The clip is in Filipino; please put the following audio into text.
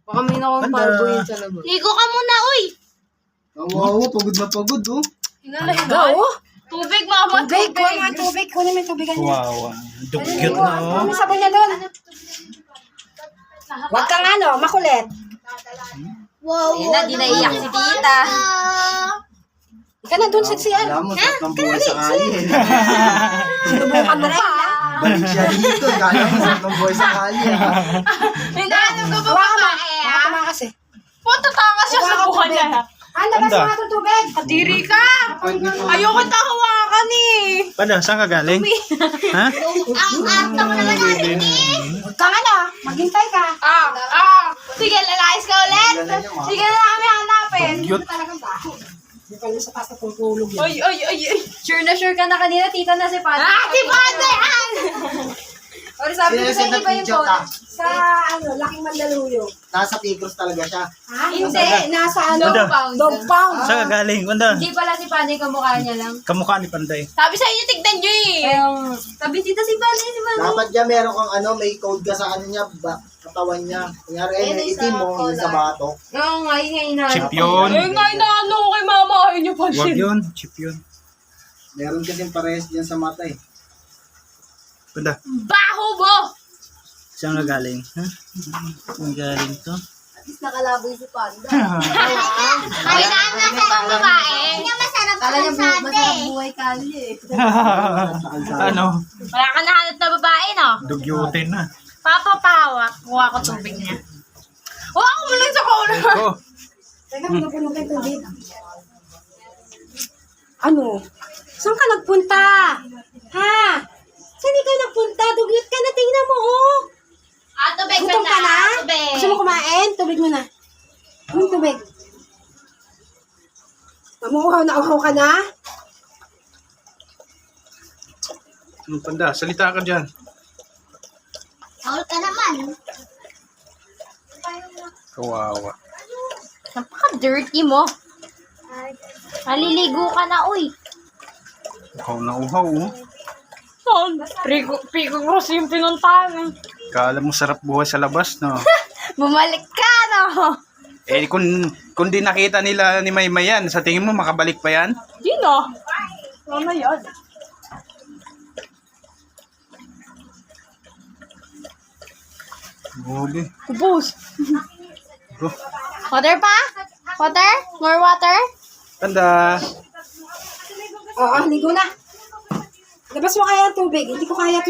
Baka may nakong parboy sa labas. Ligo ka muna, uy! Wow, pagod na pagod, oh. Hinala. Tubig, mama, Tubig, kuha nga tubig. Kunin mo yung tubigan niya. Wow. Dugyot na, oh. Kunin mo sabon niya doon. Huwag kang makulit. Wow, Ayun na, di naiyak si tita. Ika na doon sa siyan. Alam mo, sarap ng buhay sa kali. Sinubukan mo pa. Balik siya dito. Kala mo, sarap ng buhay sa kali. Hinahanap ko pa Hawakan mo. babae, Baka ah. tumakas eh. Punta takas siya sa Hawakan buhay tubig. niya. Labas Anda. mo nga itong tubig. Kadiri ka! Ayoko tahawakan eh. Panda, saan ka galing? Ha? Ang ata mo naman natin eh. Huwag kang maghintay ka. Sige, lalayas ka ulit. Sige na namin hanapin. Dugyot. Talagang baho. Hindi pa rin sa taas na tulog yun. Ay. Sure na sure ka na kanina, tita na si Pati. Si Pate! Or sabi ko sa iba yung phone. Sa Laking Mandaluyong. Nasa Tigros talaga siya. Ha? Hindi. Nasa Panda. Dog pound. Saan ka galing? Panda. Hindi pala si Pati, kamukha niya lang. Kamukha ni Panday. Sabi sa inyo, tignan nyo eh. Sabi tita si Pati, Dapat dyan meron kang may code ka sa niya, katawan niya. Kunyari, may itim mo, yung sa batok. Oo nga, yun nga inaano. Chip yun. Eh nga, inaano ko kay mama. Ayaw nyo pa Wag siya. yun. Chip yun. Meron kasing parehas dyan sa mata eh. Panda. Baho mo! Saan ka galing? Ha? Saan galing to? At least nakalaboy si Panda. Ay, naano ka ang babae. Hindi masarap Kala niya masarap buhay kali eh. Sa kalsada. Ano? Wala ka nahanap na babae, no? Dugyutin na. Papapawak. Kuha ko tubig niya. Huwag ko lang sa kaulo. Ko. Teka, pinupuno kayo tubig. Ano? Saan ka nagpunta? Ha? Saan ikaw nagpunta? Dugyot ka na, tingnan mo, oh. Tubig Gutom ka na? Tubig. Gusto mo kumain? Tubig mo na. Anong tubig? Namuuhaw na uhaw ka na? Panda, salita ka dyan. Haul ka naman. Kawawa. Napaka-dirty mo. Maliligo ka na, uy. Uhaw na uhaw, oh. Pico cross yung pinuntahan. Kala mo sarap buhay sa labas, no? Bumalik ka, no? Eh, kung di nakita nila ni Maymay yan, sa tingin mo makabalik pa yan? Di na. Ano yan? Grabe. Ubus. Oh, Water pa? Water? More water? Panda. Oo, ligo na. Labas mo kaya ang tubig. Hindi ko kaya